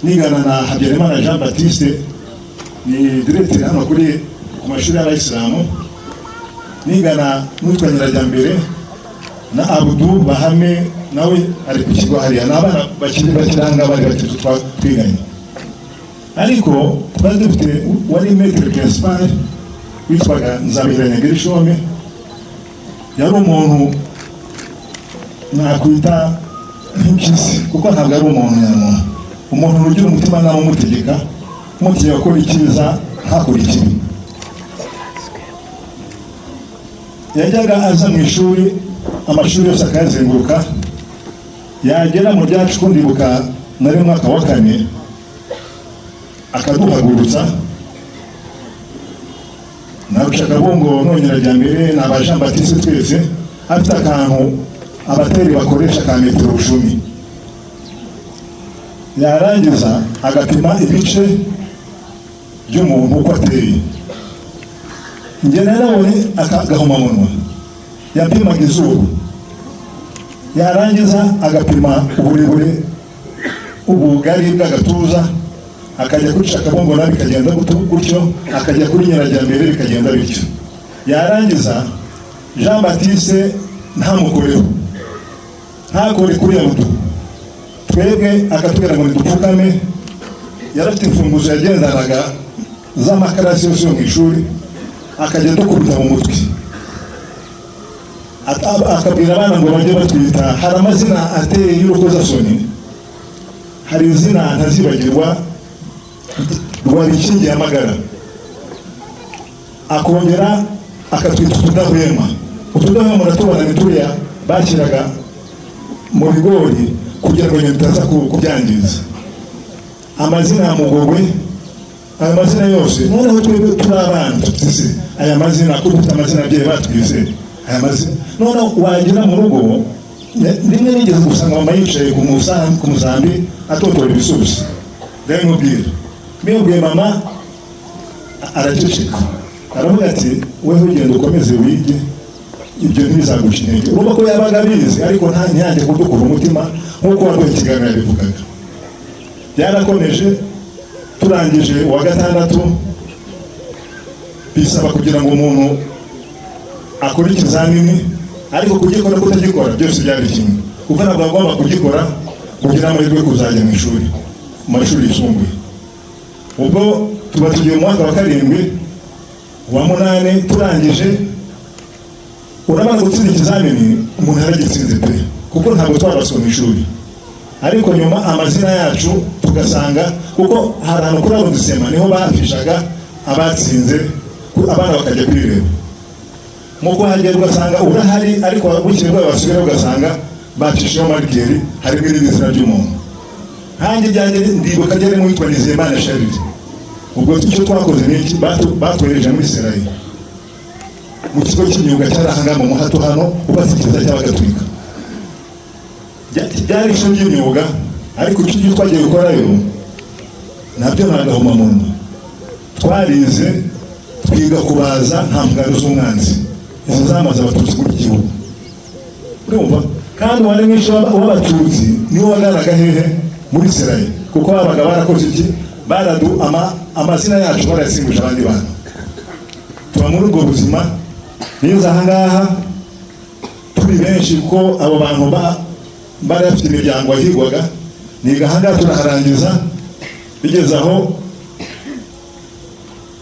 nigana na Habyarimana Jean Baptiste ni directeur hano kuri ku mashuri y'Abayisilamu, nigana n'utwa Nyirajyambere na Abdou Bahame nawe ari ku kigo hariya, n'abana bakiri bakiranga bari batatu twiganye. Ariko twari dufite wari maître principal witwaga Nzabihiranya Gershome, yari umuntu nakwita nk'impyisi kuko ntabwo ari umuntu nyamuntu, umuntu ugira umutima nawe umutegeka mugiye gukora icyiza ntakora ikibi. Yajyaga aza mu ishuri, amashuri yose akayazenguruka, yagera mu byacu kundibuka nari mwaka wa 4 akaduhagurutsa narushaka bongo Nyirajyambere na Jean Baptiste twese, afite akantu abateri bakoresha ka metero 10, yarangiza agapima ibice by'umuntu uko ateye. Njye narabonye akagahoma munwa, yapimaga izuru, yarangiza agapima uburebure ubugari bw'agatuza, akajya kuri Akabongo nabi kagenda gutyo, akajya kuri Nyirajyambere bikagenda bityo. Yarangiza Jean Baptiste ntamukoreho, ntakore kuri Abdou, twebwe akatubwira ngo dupfukame. Yarafite imfunguzo yagendanaga z'amakarasi yose mu ishuri, akajya dukubita mu mutwe, akabwira abana ngo bajye batwita hari amazina ateye y'urukozasoni. Hari izina ntazibagirwa Rwabikingi Amagara, akongera akatwita Utudahwema. Utudahwema muratubona nituriya bashyiraga mu bigori kugira ngo bitaza kubyangiza. Amazina ya Mugogwe, aya mazina yose noneho twebwe turi abana tutise aya mazina kuko dufite amazina agiye batwise aya mazina. Noneho wagira mu rugo rimwe nigeze gusanga mama yicaye ku musambi atotora ibisubizo. Mbwira mama araceceka, aravuga ati wewe ugenda ukomeze wige, ibyo ntibizaguca intege. Urumva ko yabaga abizi ariko ntiyange kudukura umutima nk'uko waduha ikiganiro yabivugaga. Byarakomeje, turangije uwa 6 bisaba kugira ngo umuntu akore ikizamini, ariko kugikora kutagikora byose byari kimwe, kuko ntabwo agomba kugikora kugira amahirwe kuzajya mu ishuri, mu mashuri yisumbuye. Ubwo tuba tugiye mu mwaka wa 7, wa 8 turangije. Urabona gutsinda ikizamini umuntu yaragitsinze pe, kuko ntabwo twaraswe mu ishuri. Ariko nyuma amazina yacu tugasanga, kuko hari ahantu kuri abo dusema niho bafishaga abatsinze, abana bakajya kwireba. Muko hagera ugasanga urahari, ariko bukire bwa basubira ugasanga bacishiyeho marikeri harimo irindi zina ry'umuntu. Hanjye byanjye ndibuka ryari mu witwa Nizeyimana Charles. Ubwo icyo twakoze ni iki, batwereje muri Serayi mu kigo cy'imyuga cyarahanga mu muhato hano, ubasikiza cy'abagatwika. Byari ishuri ry'imyuga, ariko icyo twagiye gukorayo nabyo nagahoma munwa. Twarize twiga kubaza nta mbwaro z'umwanzi, izo zamaze abatutsi muri gihugu. Urumva kandi wari mwisho w'abatutsi niwo wagaraga hehe muri Serayi, kuko babaga barakoze iki, baradu amazina yacu barasimbuje abandi bantu. Tuba muri ubwo buzima. Niza ahangaha turi benshi ko abo bantu bari bafite imiryango yahigwaga, niga ahangaha turaharangiza, bigeze aho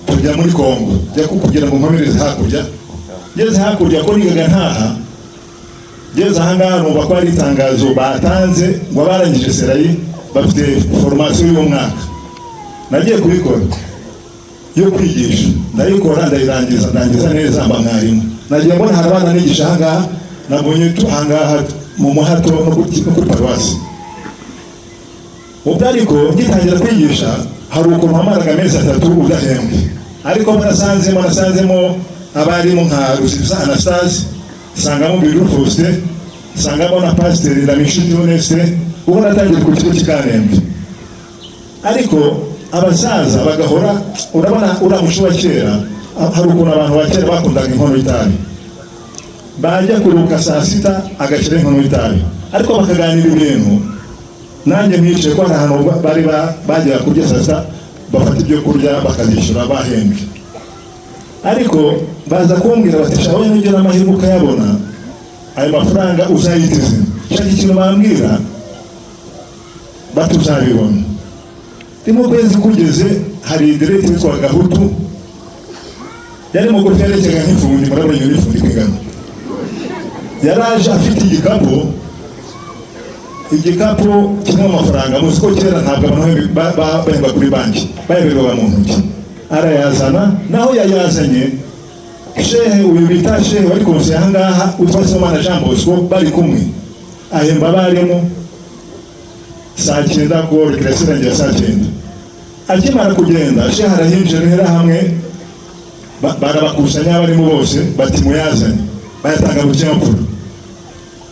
tujya muri Kongo kugira ngo nkomereze hakurya. Ngeze hakurya ko nigaga ntaha, ngeze ahangaha numva ko ari itangazo batanze ngo barangije Serayi bafite formation y'umwaka. Nagiye kubikora yo kwigisha, ndayikora ndayirangiza, ndangiza neza mba mwarimu. Nagiye mbona hari abana nigisha ahangaha, nabonye ahangaha mu muhato no kuri paruwasi. Ubwo ariko ngitangira kwigisha hari ukuntu hamaraga amezi 3 udahembwe, ariko nasanzemo abarimu nka Rusisa Anastase, sangamo Biru Faustin, sangamo na Pasteur Ndamishiti Honeste. Ubu natangiye ku kigo cy'Ikanembe, ariko abasaza bagahora, urabona uramusho wa kera, hari ukuntu abantu ba kera bakundaga inkono y'itabi, bajya kuruka saa 6 agashyira inkono y'itabi, ariko bakaganira ibintu nanjye mwicaye ko ahantu bari bagera kurya sasa bafata ibyo kurya bakazishyura bahembwe, ariko baza kumbwira bati shawe nugera amahirwe ukayabona ayo mafaranga uzayiteze. Shaka ikintu bambwira batuzabibona. Rimwe kwezi kugeze hari direct witwa Gahutu yari mu gufi yerekega nk'ifundi, murabona iyo ifundi kwingana, yaraje afite igikapu kirimo amafaranga. Muzi ko kera ntabwo abantu bahemba kuri banki, baheberwaga mu ntoki. Arayazana, naho yayazanye shehe uyu bita shehe wari konseye ahangaha witwa Somana Jean Bosco bari kumwe, ahemba abarimu saa 9 ko rekreation ya saa 9. Akimara kugenda shehe arahinjira hamwe, barabakusanya abarimu bose bati muyazanye, bayatanga mu cyamfura.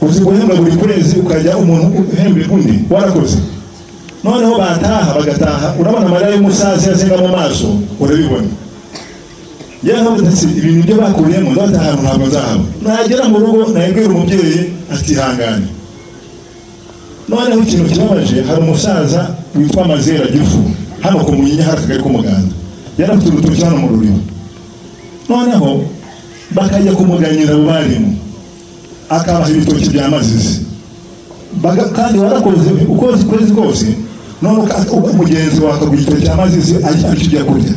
Uzi guhembwa buri kwezi ukajya umuntu uhembe undi warakoze. Noneho bagataha, urabona Mariya y'umusazi yazenga mu maso, urabibona. Yaho ndetse ibintu byo bakuriyemo ndataha ntabwo nzahaba. Nagera mu rugo nayibwira umubyeyi ati hangane. Noneho ikintu kibabaje, hari umusaza witwa Mazera Gifu hano ku Munyinya harakagari k'umuganda, yarafite urutoki hano mu rurimo. Noneho bakajya kumuganyira abo barimu, akabaha ibitoki bya mazizi, kandi warakoze ukoze kwezi kose. None umugenzi wakaguha igitoki cya mazizi akijya kurya.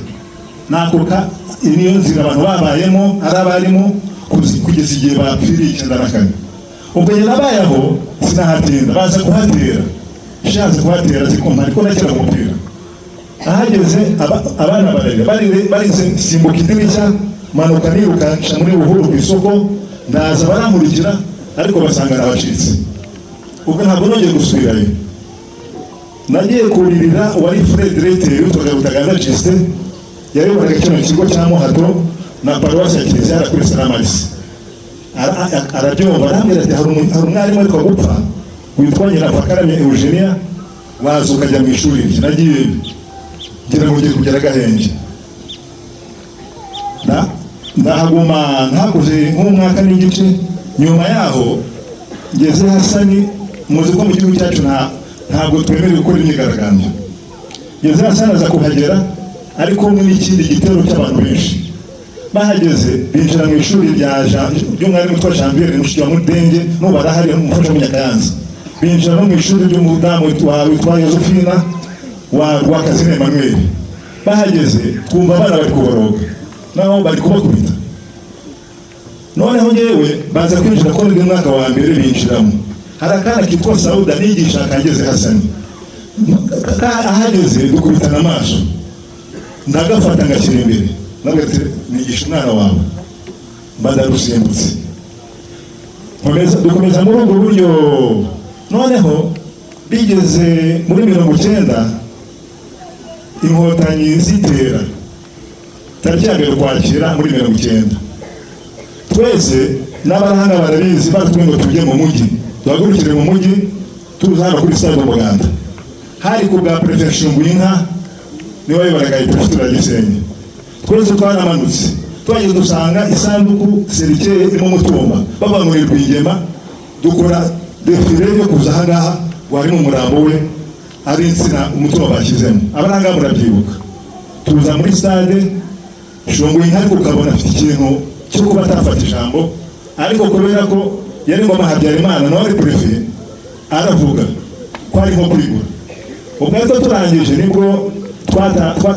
Nakuka niyo nzira abantu babayemo ari abarimu kugeza igihe bapfiriye 94. Ubwo yarabayeho sinahatinda, baza kuhatera, shaza kuhatera zikompa ariko nakira umupira. Ahageze abana bari simbuka idirishya, manuka niruka muri Buhuru ku isoko, ndaza baramurikira ariko basanga nabacitse. Ubwo ntabwo nongeye gusubirayo. Nagiye kuririra wari Fred Directeur utagaza Chiste, yayoboraga kino kigo cya Muhato na Paruwasi ya Kiliziya kuri Salamarisi. Arabyumva arambwira ati hari umwarimu ariko gupfa witwa Nyirafakarame Eugenia, waza ukajya mu ishuri rye. Nagiye ngira ngo ngiye kugera Gahenge, ndahaguma ntakoze nk'umwaka n'igice. Nyuma yaho ngeze Hasani, muzi ko mu gihugu cyacu ntabwo twemerewe gukora imyigaragambyo. Ngeze Hasani aza kuhagera ariko n'ikindi gitero cy'abantu benshi. Bahageze binjira mu ishuri ry'umwarimu witwa Janvier Mushiki wa Mudenge n'ubarahari umufasha mu Nyakayanza. Binjira no mu ishuri ry'umudamu witwa Josephina wa Rwakazina Emmanuel. Bahageze twumva abana bari kuboroga, naho bari kubakubita. Noneho ngewe baza kwinjira ko ndi mwaka wa mbere binjiramo. Hari akana kitwa Sauda nigisha akageze Hasani. Ahageze dukubitana amaso, ndagafata ngashyira imbere, nagati nigisha umwana wawe badarusimbutse. Dukomeza muri ubwo buryo. Noneho bigeze muri 90 inkotanyi zitera, tariki ya mbere Ukwakira muri 90. Twese n'abarahanga barabizi, batubwiye ngo tujye mu mujyi, tuhagurukire mu mujyi tuza hano kuri stade Umuganda. Hari ku bwa Prefecture Ngwinka niwe wayoboraga Prefecture ya Gisenyi. Twese twaramanutse, twageze dusanga isanduku serikeye irimo Mutumba, bava muri Rwigema, dukora defile yo kuza ahangaha, wari mu murambo we ari insina Umutumba bashyizemo. Abaranga murabyibuka, tuza muri stade Ngwinka ariko ukabona afite ikintu cyo kuba atafata ijambo, ariko kubera ko yari ngoma Habyarimana nawe ari prefet aravuga ko ari nko kurigura. Ubwo turangije nibwo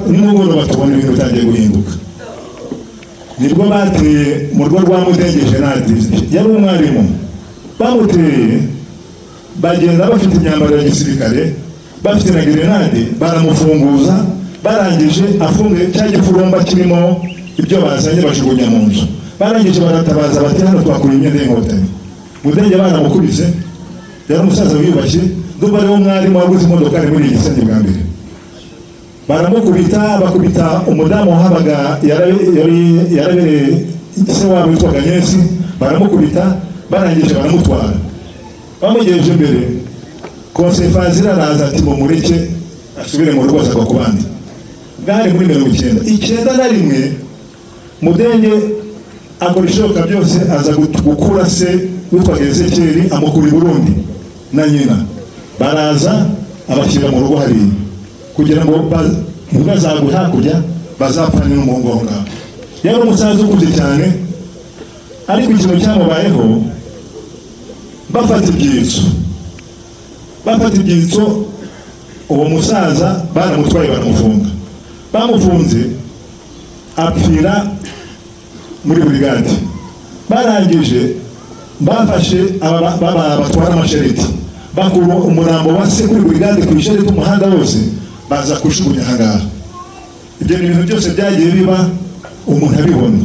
nimugoroba tubona ibintu bitangiye guhinduka. Nibwo bateye mu rugo rwa Mudenge Gerard, yari umwarimu. Bamuteye bagenda bafite imyambaro ya gisirikare, bafite na grenade, baramufunguza. Barangije afunge cya gifurumba kirimo ibyo bazanye bajugunya mu nzu. Barangije baratabaza bati hano twakura imyenda y'inkotanyi. Mudenge baramukubise, yari umusaza wiyubashye, ndumva ari umwarimu waguze imodoka ari muri Gisenyi bwa mbere. Baramukubita, bakubita umudamu wahabaga yarabereye se wabo witwaga Nyensi, baramukubita. Barangije baramutwara, bamugejeje imbere. Konsefazira araza ati mumureke asubire mu rugo azagwa ku bandi. Bwari muri 91 Mudenge akora ishoboka byose aza gukura se witwa Ezekiel amukura i Burundi na nyina. Baraza abashyira mu rugo hari kugira ngo ntibazagwe hakurya bazapfane n'umuhungu aho ngaho. Yari umusaza ukuze cyane, ariko ikintu cyamubayeho bafata ibyitso uwo musaza baramutwaye baramufunga. Bamufunze apfira muri brigade. Barangije bafashe batwara amashereti, bakura umurambo wa se kuri brigade ku ishereti umuhanda wose baza kushugunya ahangaha. Ibyo ni ibintu byose byagiye biba umuntu abibona.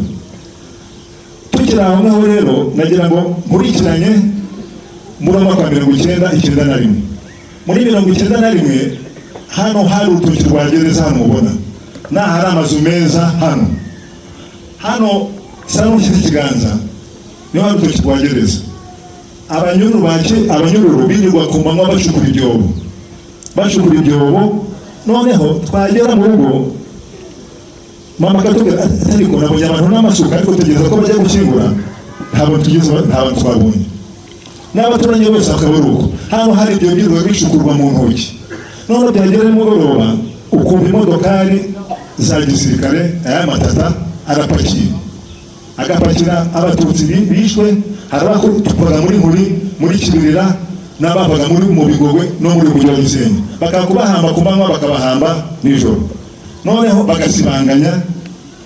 Tukiri aho ngaho rero nagira ngo nkurikiranye muri 1991. Muri 1991 hano hari urutoki rwa gereza hano mubona, hari amazu meza hano sano nshyize ikiganza niho hari urutoki rwa gereza. Abanyururu birirwa ku manywa bacukura ibyobo. Noneho twagera mu rugo mama katubwira ariko nabonye abantu n'amasuka, ariko tugeza ko bajya gukingura ntabwo twabonye. N'abaturanyi bose bakabura uko hano hari ibyo birirwa bicukurwa mu ntoki. None byagera nimugoroba ukumva imodokari za gisirikare aya matata agapakira abatutsi bishwe, hari abakuvaga muri Kibirira n'abavaga mu Bigogwe no muri Bujya Gisenyi, bakakubahamba ku manywa bakabahamba nijoro. Noneho bagasibanganya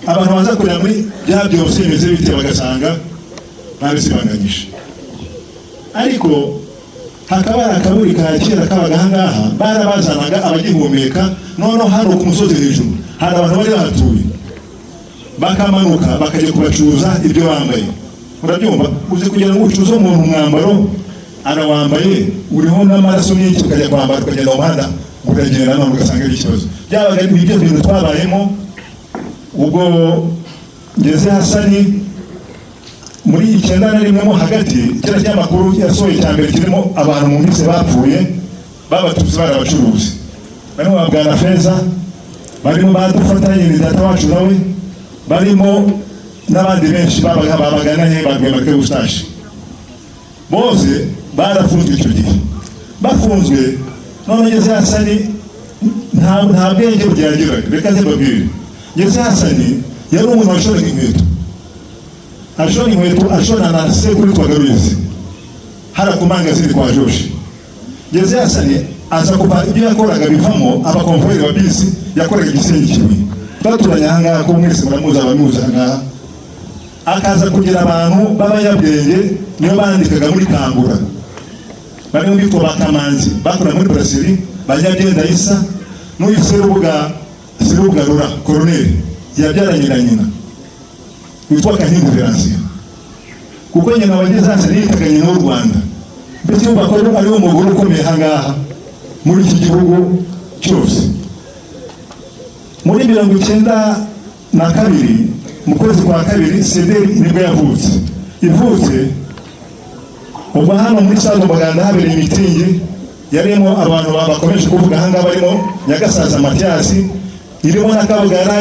abantu baza kureba muri bya byose bimeze bite bagasanga babisibanganyije. Ariko hakaba akaburi ka kera kabaga ahangaha barabazanaga abagihumeka. Noneho hano ku musozi hejuru hari abantu bari bahatuye, bakamanuka bakajya kubacuruza ibyo bambaye. Urabyumva? Uzi kugira ngo ucuruze umuntu umwambaro arawambaye uriho n'amaraso n'iki, ukajya kwambara ukagenda mu muhanda uragenda none ugasanga ari ikibazo. Byabaga ari ibyo bintu twabayemo. Ubwo ngeze Hasani muri 91 mo hagati, kera cy'amakuru yasohoye cyambere kirimo abantu mu mise bapfuye babatutsi barabacuruzi, barimo babwana Feza, barimo badufatanye ni data wacu nawe, barimo n'abandi benshi babagana he bagwemake Eustache. Bose barafunzwe icyo gihe. Bafunzwe none ngeze Hasani nta bwenge byagiraga. Reka mbabwire, ngeze Hasani yari umuntu washora inkweto, ashona na sekuru twagaruzi harakumanga ziri kwa Joshi. Ngeze Hasani aza kuba ibyo yakoraga bivamo abakonvoyeri wa bisi yakoraga Gisenyi Kibuye. Twaturanye ahangaha ko mwese muramuza abamuza ahangaha, akaza kugira abantu b'abanyabwenge niyo bandikaga muri Kangura, barimo bitwa Bakamanzi bakora muri Brasserie, Banyabyenda Isa n'uyu Serubuga Rura Colonel yabyaranye na nyina witwa Kahindu Veransia, kuko nyina wageze hasi yitwaga nyina w'u Rwanda. Mbese bakora ari umugore ukomeye ahangaha muri iki gihugu cyose. Muri 1992 mu kwezi kwa kabiri Sederi nibwo yavutse. Ivutse ubwo hano muri Sado Baganda habereye imitingi yarimo abantu bakomeje kuvuga ahangaha, barimo Nyagasaza Mathiasi, irimo n'Akabagara,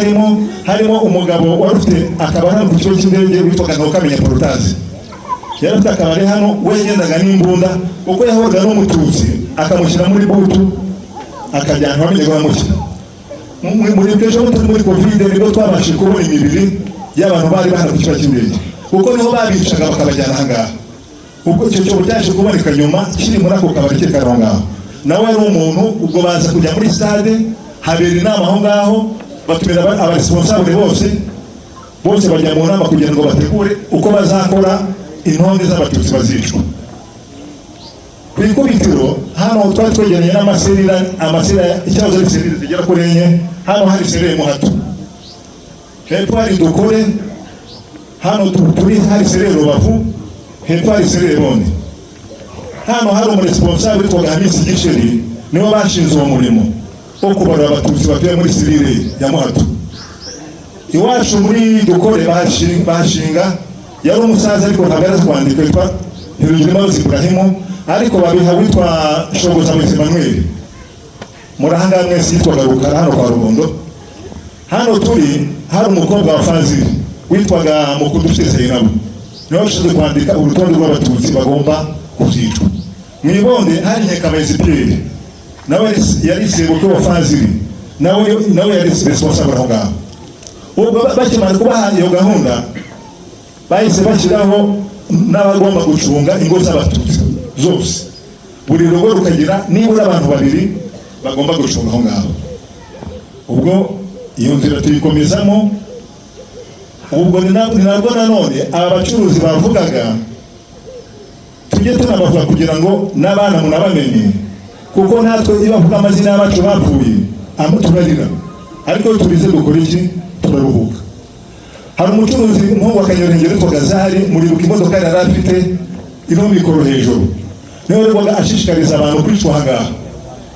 harimo umugabo warufite akabara ku kigo cy'indege witwaga Ntukamenya Porotazi. Yari afite akabari hano, we yagendaga n'imbunda kuko yahoraga n'umututsi akamushyira muri butu akajyana bamenye bamushyira muri pejo muri Covid. Nibwo twabashije kubona imibiri y'abantu bari bahana ku kigo cy'indege, kuko niho babicaga bakabajyana ahangaha. Ubwo icyo cyo cyaje kuboneka nyuma kiri muri ako kabari ke Karonga. Nawe ari umuntu ubwo baza kujya muri stade, habera inama aho ngaho, batumira abaresponsable bose bajya mu nama kugira ngo bategure uko bazakora intonde z'abatutsi bazicwa. Ku ikubitiro hano twari twegeranye n'amasera ikibazo ari serire zigera kuri enye. Hano hari serire Muhato, hepfo hari Dukore, hano turi hari serire Rubavu, hepfo hari serire Bondi. Hano hari umuresponsable witwa Hamisi Gisheri, niwe bashinze uwo murimo wo kubarura abatutsi batuye muri serire ya Muhato. Iwacu muri Dukore bashinga yari umusaza ariko ntabwo kwandika, yitwa Hirujimauzi Ibrahimu, ariko babiha witwa Shogoza Emmanuel. Murahanga mwese yitwaga Rukara hano kwa Rubondo. Hano turi hari umukobwa wa Fazili witwaga Mukudufite Zainabu, niwe washinzwe kwandika urutonde rw'abatutsi bagomba kuzicwa. Mwibonde hari Nyekabahizi Pierre, nawe yari sebuko wa Fazili, nawe yari responsable aho ngaho. Ubwo bakimara kubaha iyo gahunda bahise bashyiraho n'abagomba gucunga ingo z'abatutsi zose, buri rugo rukagira nibura abantu babiri bagomba gucunga aho ngaho. Ubwo iyo nzira tuyikomezamo. Ubwo ni nabwo nanone aba bacuruzi bavugaga tujye tunabavuga kugira ngo n'abana munabamenye, kuko natwe iyo bavuga amazina y'abacu bapfuye turarira, ariko turize dukora iki? Turaruhuka. Hari umucuruzi umuhungu wa Kanyorengere witwa Gazari, muribuka imodoka yari afite iriho mikoro hejuru, niwe rwaga ashishikariza abantu kwicwa hangaha,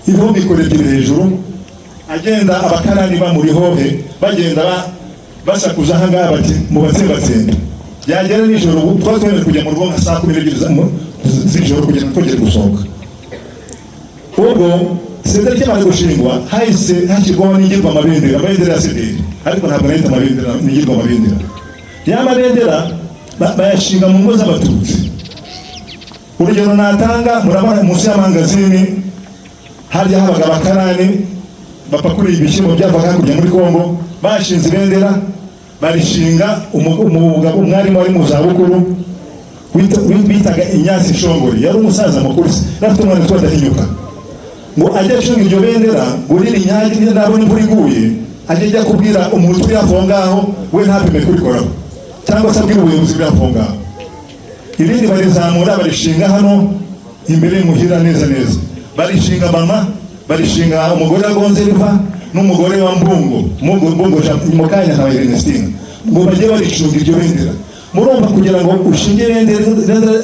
iriho mikoro ebyiri hejuru, agenda abakarani bamurihohe bagenda basakuza hangaha bati mubatsembatsembe. Byagera nijoro twatwemeye kujya mu rugo nka saa 12 z'ijoro kugira ngo twongere gusohoka. Ubwo senderi cyamaze gushingwa hahise hashyirwaho n'ingirwa amabendera ya CDR, ariko ntabwo nahita amabendera n'ingirwa amabendera. Ya mabendera bayashinga mu ngo z'abatutsi. Urugero natanga, murabona munsi y'amangazini harya habaga abakarani bapakuriye ibishyimbo byavaga hakurya muri Kongo, bashinze ibendera barishinga umugabo umwarimu wari mu zabukuru bitaga Inyasi Shongori, yari umusaza mukuru afite umwana witwa Dahinyuka, ngo ajya acunga iryo bendera ngo riri nyagi nabona imvura iguye ajya kubwira umuntu uri hafi aho ngaho we ntapime kurikoraho, cyangwa se abwira ubuyobozi buri hafi aho ngaho. Irindi barizamura barishinga hano imbere y'umuhira neza barishinga mama, barishinga umugore wa Gonzeriva n'umugore wa Mbungo mu kanya na Ernestine, ngo bajye baricunga iryo bendera. Murumva kugira ngo ushinge bendera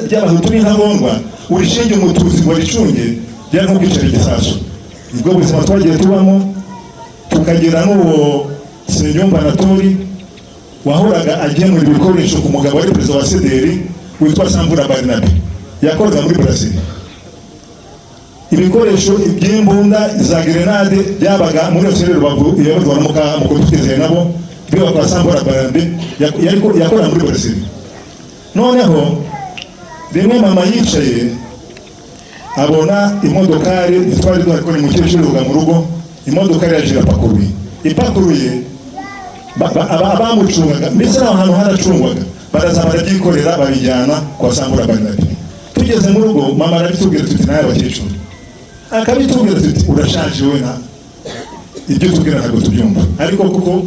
ry'abahutu n'intagondwa urishinge umututsi ngo ricunge byari nko kwicara igisasu. Nibwo buzima twagiye tubamo, tukagira n'uwo Senyumba Anatori wahoraga agemura ibikoresho ku mugabo wari perezida wa CDR witwa Samvura Barnabe, yakoraga muri Brazil. Ibikoresho by'imbunda za grenade byabaga muri Osere Rubavu yabarwa mu kutugeze nabo biba kwa Samvura Barnabe yakoraga muri Brazil. Noneho rimwe mama yicaye abona imodokari twari dukora mu cyiciro mu rugo, imodokari yaje ipakuruye abamucungaga mbese ahantu haracungwaga baraza barabyikorera babijyana kwa Samvura Barnabe. Tugeze mu rugo mama arabitubwira tuti naye abakecuru akabitubwira tuti urashaje we na ibyo tubwira ntabwo tubyumva, ariko kuko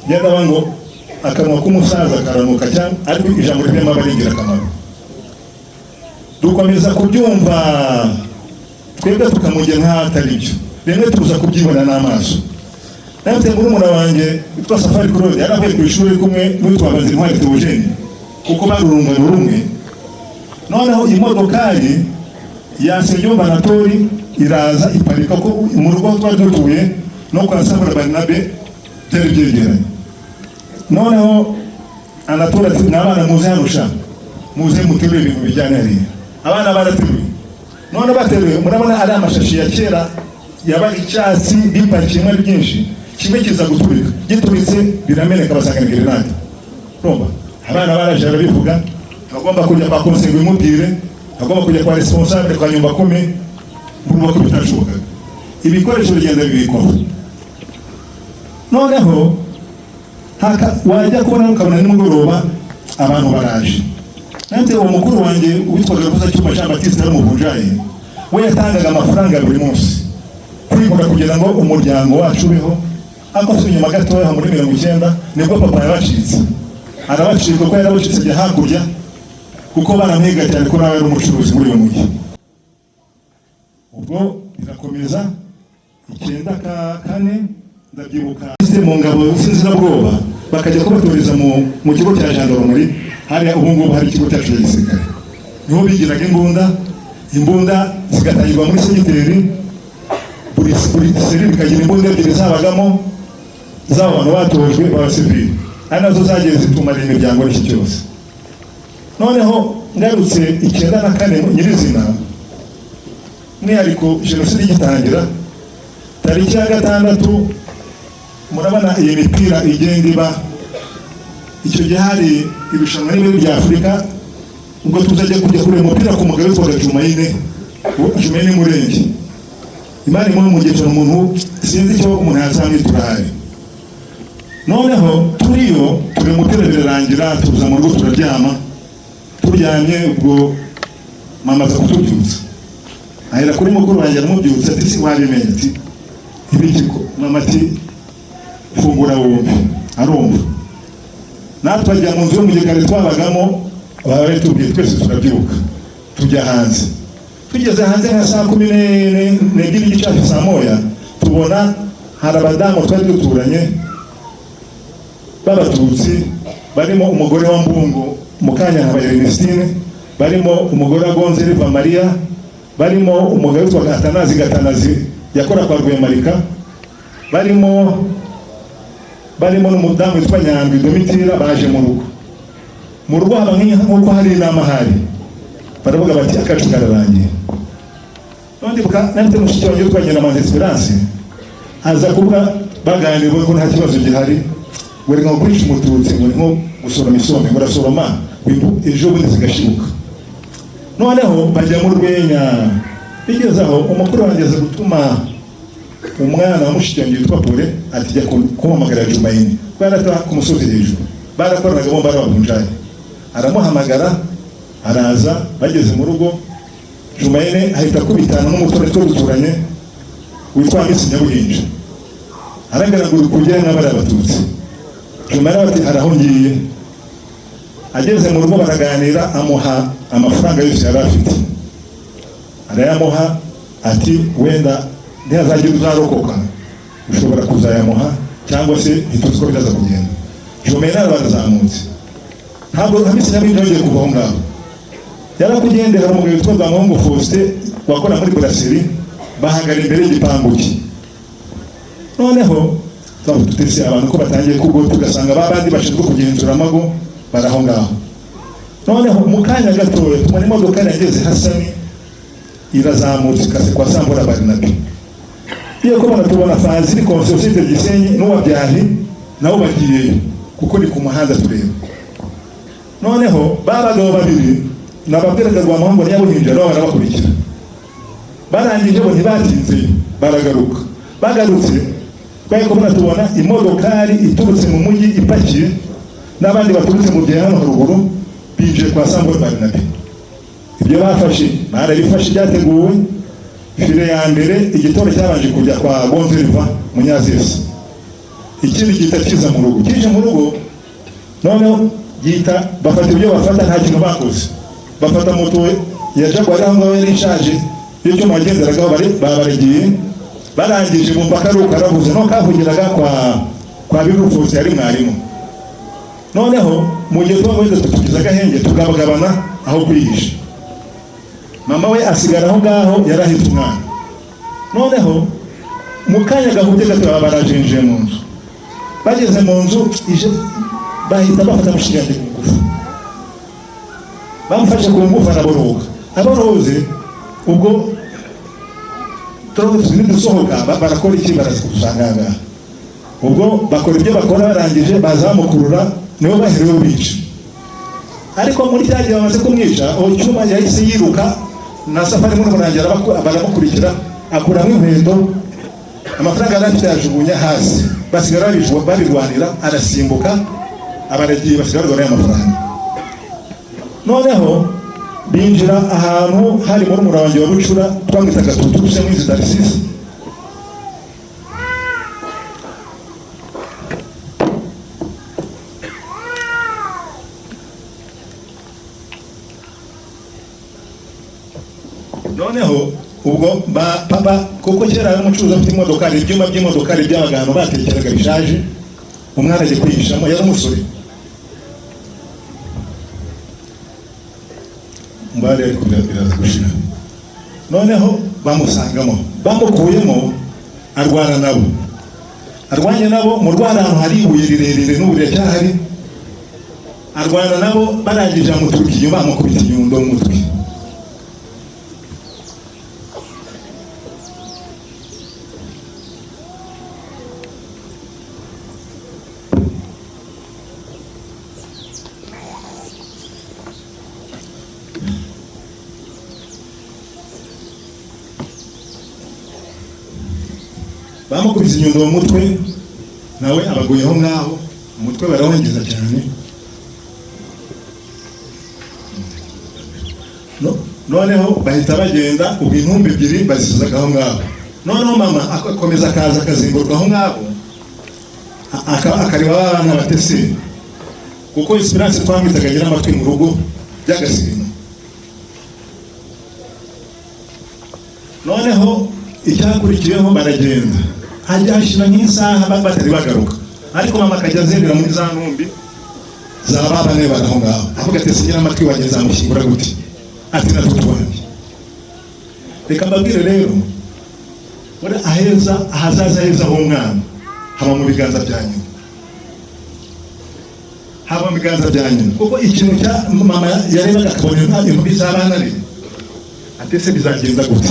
byagaba ngo akanwa k'umusaza karanuka cyane, ariko ijambo ry'Imana rigira akamaro. Dukomeza kubyumva twebwe tukamugera nk'atari byo, rimwe tuza kubyibona n'amaso. Nafite murumuna wanjye witwa Safari Claude yaravuye ku ishuri kumwe n'uwitwa Bazintwari Theogene kuko barurungano rumwe. Noneho imodokari ya Senyumba Anatori iraza iparika ko mu rugo twari dutuye no kwa Samvura Barnabe byari byegeranye. Noneho Anatori ati n'abana muze hanusha muze muterure ibintu bijyanye hariya. Abana barateruye, none bateruye murabona ari amashashi ya kera yabaga icyatsi bipakiyemo ari byinshi, kimwe kiza guturika gituritse birameneka basanga ni grenade. Romba abana baraje barabivuga, agomba kujya kwa konsego imubwire, agomba kujya kwa responsable kwa nyumba kumi, murumva ko bitashoboka. Ibikoresho bigenda bibikwaho. Noneho wajya kubona ukabona nimugoroba abantu baraje. Nante uwo mukuru wanjye witwaga Ruvuza Cyuma Jean Baptiste ari mu Bunjayi, we yatangaga amafaranga buri munsi kwigura kugira ngo umuryango wacu ubeho. Akose nyuma gatoya muri 90 nibwo papa yabacitse, arabacika ko yarabacitse ajya hakurya kuko baramwiga cyane ko nawe ari umucuruzi muri uyu mujyi. Ubwo birakomeza 94 ndabyibuka mu ngabo sinzirabwoba bakajya kubatoreza mu kigo cya gendarmerie hari ubungubu hari ikigo cyacu cya gisirikare, niho bigiraga imbunda zigatangirwa muri segiteri, buri seri bikagira imbunda ebyiri zabagamo z'abantu batojwe b'abasivili, ari nazo zagiye zitumara imiryango n'iki cyose. Noneho ngarutse 94 nyirizina ariko jenoside igitangira tariki ya 6 murabona iyi mipira igenda iba. Icyo gihe hari irushanwa n'ibindi bya Afurika, ubwo tuzajya kujya kureba umupira ku mugabo witwa Jumaine Murenge, Imana imwe mu gihe umuntu sinzi icyo umuntu yazamwitura hari. Noneho turi mu turere birangira tuza mu rugo turaryama. Turyamye ubwo mama aza kutubyutsa. Ahera kuri mukuru wanjye aramubyutsa ati si wabimenye ati ibikiko. Mama ati fungura wumve. Arumva. Natwe ajya mu nzu yo mu gikari twabagamo bari tubwiye twese turabyuka. Tujya hanze. Tugeze hanze nka saa 12 n'igice saa moya tubona hari abadamu twari duturanye b'abatutsi barimo umugore wa Mbungo Mukanya na Ernestine, barimo umugore wa Gonzaleva Maria, barimo umugore witwa Gatanazi yakora kwa Rwemarika, barimo n'umudamu witwa Nyandwi Domitira baje mu rugo haba nk'uko hari inama hari. Baravuga bati akacu kararangiye. None nante mushiki wanjye witwa Nyiramanzi Esperance aza kuvuga baganira ko nta kibazo gihari, wari nko kwica umututsi, wari nko gusoroma isombe, murasoroma ejo bundi zigashibuka. Noneho bajya mu rwenya. Bigezaho umukuru wanjye aza gutuma umwana wa mushiki wanjye witwa Pole ati jya kumamagara Jumaine barata ku musozi hejuru. Barakoraga bomba babunjaye. Aramuhamagara araza. Bageze mu rugo Jumaine ahita kubitana n'umutore two duturanye witwa Misi Nyabuhinja. Arangara ngo kujya n'abari abatutsi. Jumaine ati arahongiye. Ageze mu rugo baraganira, amuha amafaranga yose yari afite. Arayamuha ati wenda ntihazagira uzarokoka, ushobora kuzayamuha cyangwa se ntituzi ko bizaza kugenda. Jumaine barazamutse. Ntabwo Misi Nyabuhinja yongeye kuva aho ngaho. Yarakugendera hari umugabo witwa Rwamuhungu Faustin wakora muri Brasserie, bahagara imbere y'igipangu cye. Noneho tutese abantu ko batangiye kugota tugasanga babandi bashinzwe kugenzura amago baraho ngaho. Noneho mu kanya gatoya tumwe imodoka yageze Hasani irazamutse kase kwa Sambora Barnabe. Iyo ko tubona Fazili Societe Gisenyi n'uwabyahi nabo bagiyeyo kuko ni ku muhanda tureba. Noneho babagabo babiri nababwiraga rwa Muhambo Nyabuhinja nabo barabakurikira. Barangije bo ntibatinze baragaruka. Bagarutse kweko tubona imodokari iturutse mu mujyi ipakiye n'abandi baturutse mu byano haruguru binje kwa Sambora Barnabe. Ibyo bafashe barabifashe byateguwe. Fire ya mbere igitoro cyabanje kujya kwa Gonzaleva Munyazesi. Ikindi gita kiza mu rugo. Kije mu rugo none gita bafata ibyo bafata nta kintu bakoze. Bafata moto ya Jaguar aho ngaho yari ishaje icyo magenderagaho babaregiye. Barangije mu mpaka karavuze no kavugiraga kwa Birufusi yari mwarimu. Noneho mu gihe twamweze tukiza gahenge tugabagabana aho kwihisha. Mama we asigara aho ngaho yarahita umwana. Noneho mu kanya gahubye gato barajenje mu nzu. Bageze mu nzu bahita bafata mushigande ku ngufu. Bamufashe ku ngufu araboroga. Aboroze ubwo torogo dusohoka barakora iki barakusanganga. Ubwo bakora ibyo bakora barangije bazamukurura nibo baherewe bica. Ariko muri cyagiye bamaze kumwica cyuma yahise yiruka na Safari muri murangira baramukurikira akuramo inkweto amafaranga arafite yajugunya hasi. Basigara barirwanira arasimbuka abaragiye basigara barwana amafaranga. Noneho binjira ahantu hari muri murabanje wa Bucura twamwitaga tutuse muri Darcis. Noneho ubwo papa kuko kera ari umucuruzi afite imodoka ibyuma by'imodoka by'abagano batekeraga bishaje, umwana aje kwihishamo yari umusore. Mbare ari kubiraza gushira. Noneho bamusangamo bamukuyemo arwana nabo. Arwanye nabo mu Rwanda ahantu hari ibuye rirerire n'uburere cyahari. Arwana nabo barangije amuturukiye bamukubita inyundo mu mutwe. bamukubise inyundo mu mutwe nawe abaguyeho ngaho umutwe barawongeza cyane. Noneho bahita bagenda ubwo intumbi ebyiri bazizagaho ngaho. Noneho mama akomeza akaza akazengurwa aho ngaho akareba abana batese kuko Esperance twamwitaga agira amatwi mu rugo by'agasirino. Noneho icyakurikiyeho baragenda hashira nk'isaha batari bagaruka, ariko mama akajya azendera muri za ntumbi zaba bane baraho ngaho avuga ati sigira amatwi wanjye zamushyingura gute, ati natutwanjye. Reka mbabwire rero ahazaza heza h'umwana haba mu biganza byanyu, haba mu biganza byanyu, kuko ikintu cya mama yarebaga akabona intumbi z'abana be ati se bizagenda gute.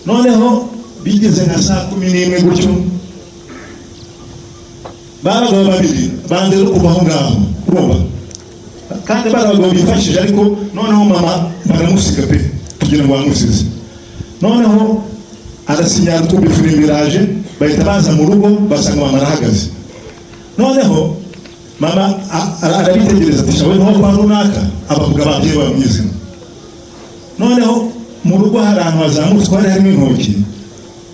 Noneho bigeze nka saa 11 gutyo baragabo babiri banze no kubaho ngaho urumva, kandi baragabo bifashije, ariko noneho mama baramusiga pe kugira ngo bamusize. Noneho arasinyara tubifura biraje bahita baza mu rugo basanga mama arahagaze. Noneho mama arabitegereza ati shawe nko kwa runaka abavuga ababyeyi bamwizina. Noneho mu rugo hari ahantu hazamutse hari harimo intoki.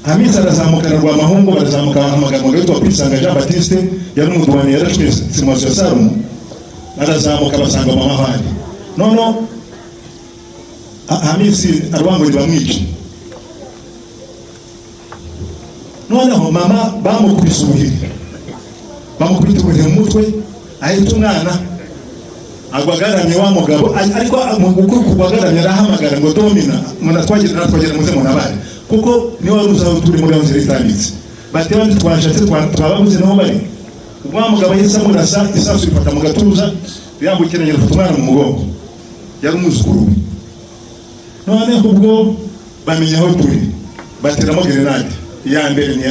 Hamisa arazamukana rwa mahungu barazamuka amagambo yitwa Kwisanga Jean Baptiste yari umudwani yarashwe Simon ya Salomo, arazamuka basanga mama handi. Noneho Hamisi arwangura bamwica. Noneho mama bamukubise ubuhiri, bamukubita ubuhiri mu mutwe ahita umwana agwagaramye wa mugabo, ariko umukuru kugwagaramye arahamagara ngo Domina muna twagera muze munabare, kuko ni wari uzaho turi muri nzira itambitse bate bandi twashatse twababuze naho bari. Wa mugabo yesa murasa isasu ifata mu gatuza yambukiranye afata umwana mu mugongo, yari umuzukuru. Noneho ubwo bamenya aho turi bateramo grenade. Ya mbere ni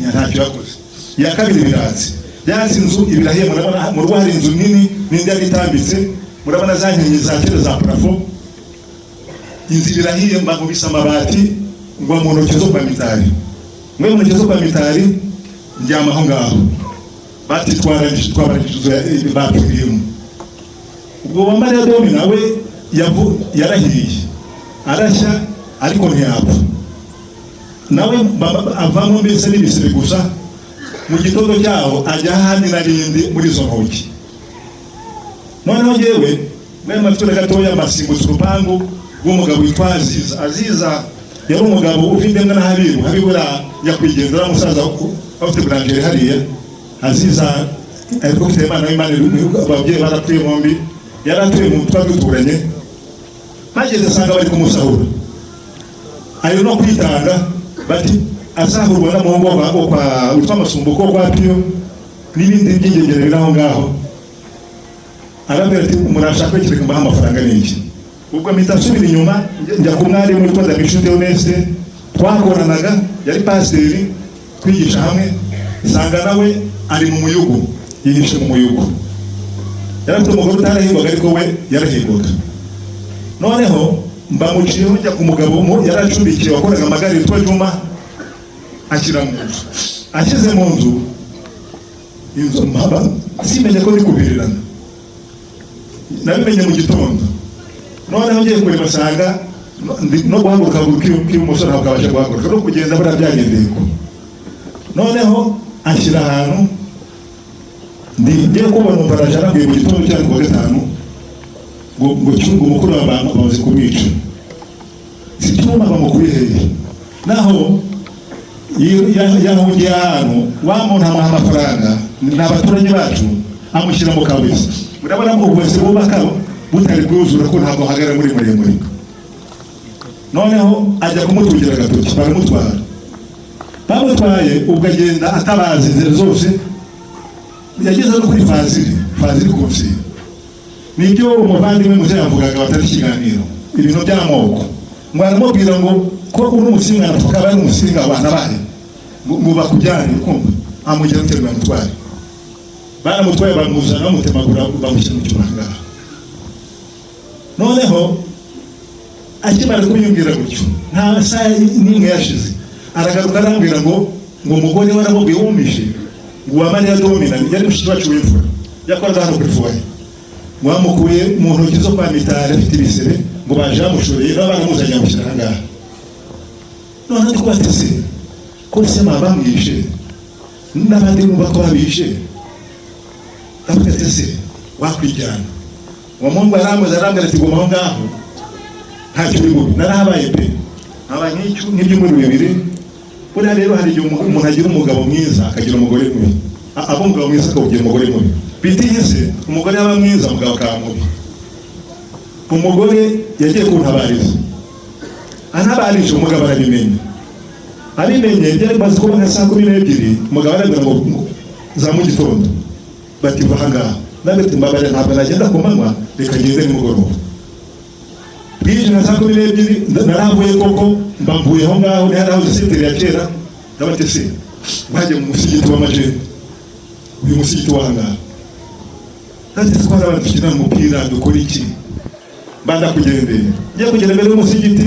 ntacyo yakoze, ya kabiri biratse yasi inzu ibirahiye. Murabona mu rwari inzu nini n'indi yari itambitse, murabona za nkingi za kera za plafond, inzu ibirahiye mbamubisa amabati ngo mu ntoki zo kwa mitari. Mwe mu ntoki zo kwa mitari njyama aho ngaho bati twabarangije bapfiriyemo. Ubwo wa Maria Domina we yarahiye arashya ariko ntiyapfa, nawe avamo mbese n'ibisebe gusa. Mu gitondo cyaho ajya ahandi narindi muri izo ntoki. Noneho yewe mwe matore gatoya masimbutse urupangu rw'umugabo witwa Aziza yari umugabo ufite mbwa n'ahabiru habibura yakwigendera musaza afite burangere hariya. Aziza ariko ufite Imana y'Imana ababyeyi barapfuye bombi, yaratuye mu twaduturanye. Mageze sanga bari kumusahura ayo no kwitanga bati azahurwa n'umuhungu wabo kwa utwa masumbuko kwa Pio n'ibindi by'ingegere biraho ngaho. Arabera ati umurashaka kwekireka mbaha amafaranga n'iki. Ubwo mitasubira inyuma njya ku mwari muri twa Damishu Honeste twakoranaga, yari pasiteri twigisha hamwe. Sanga nawe ari mu muyugu, yihishe mu muyugu. Yarafite umugore utarahigwaga ariko we yarahigwaga. Noneho mbamuciyeho njya ku mugabo yaracumbikiye wakoraga amagare yitwa Juma, akira mu nzu. Akize mu nzu inzu mpaba simenye ko bikubirirana, nabimenye mu gitondo. Noneho ngiye kureba basanga no guhaguruka k'ibumoso ntabwo kabasha guhaguruka no kugenda buriya byagendeye ko. Noneho ashyira ahantu ngiye kubona umuparaje arambuye mu gitondo cyari kuwa gatanu ngo cyungu umukuru w'abantu bamaze kumwica. Si cyuma bamukuriye hehe naho yahungiye ahantu wa muntu amuha amafaranga n'abaturanyi bacu amushyira mu kabezi. Murabona ko ubwese bubaka butari bwuzura ko ntabwo hagara muri muremure. Noneho ajya kumutungira agatoki baramutwara. Bamutwaye ubwo agenda atabaza inzira zose, yageze no kuri Fazili Konsi. Nibyo umuvandimwe muze yavugaga batari ikiganiro ibintu by'amoko. Mwaramubwira ngo ko uri umusinga nafuka bari umusinga abana bahe ngo bakujyane kumva amugera uterwa mutware. Baramutwaye bamuzana bamutemagura bamushyira mu cyumba. Noneho akimara kubimbwira gutyo nta saa n'imwe yashize aragaruka arambwira ngo ngo umugore we aramubwiye wumishe ngo wa Mariya Domina yari mushiki wacu w'imfura yakoraga hano kuri Fuwaye mwamukuye mu ntoki zo kwa Mitari afite ibisebe ngo baje bamushoreye n'abana muzajya mushyira ahangaha none ndi kubateze ko se mabamwishe n'abandi mu bakobabishe ndabateze wakwijyana umuntu aramuza arambwira ati goma aho ngaho ntacyo bibubi narahabaye pe aba nk'ibyumweru bibiri buriya rero hari igihe umuntu agira umugabo mwiza akagira umugore mubi abo umugabo mwiza akawugira umugore mubi bitize umugore yaba mwiza umugabo akaba mubi umugore yagiye kuntabariza antabarije umugabo arabimenye abimenye byari maze kuba nka saa 12 umugabo arabwira ngo za mu gitondo bati va ahangaha nabete mbabare ntabwo nagenda ku manywa reka ngende nimugoroba bwije na saa 12 naravuye koko mbavuye aho ngaho ni haraho sentire ya kera ndabatese baje mu musigiti w'amajeri uyu musigiti w'ahangaha kandi twara abantu umupira dukora iki banda kugendera ngiye kugenda mbere y'umusigiti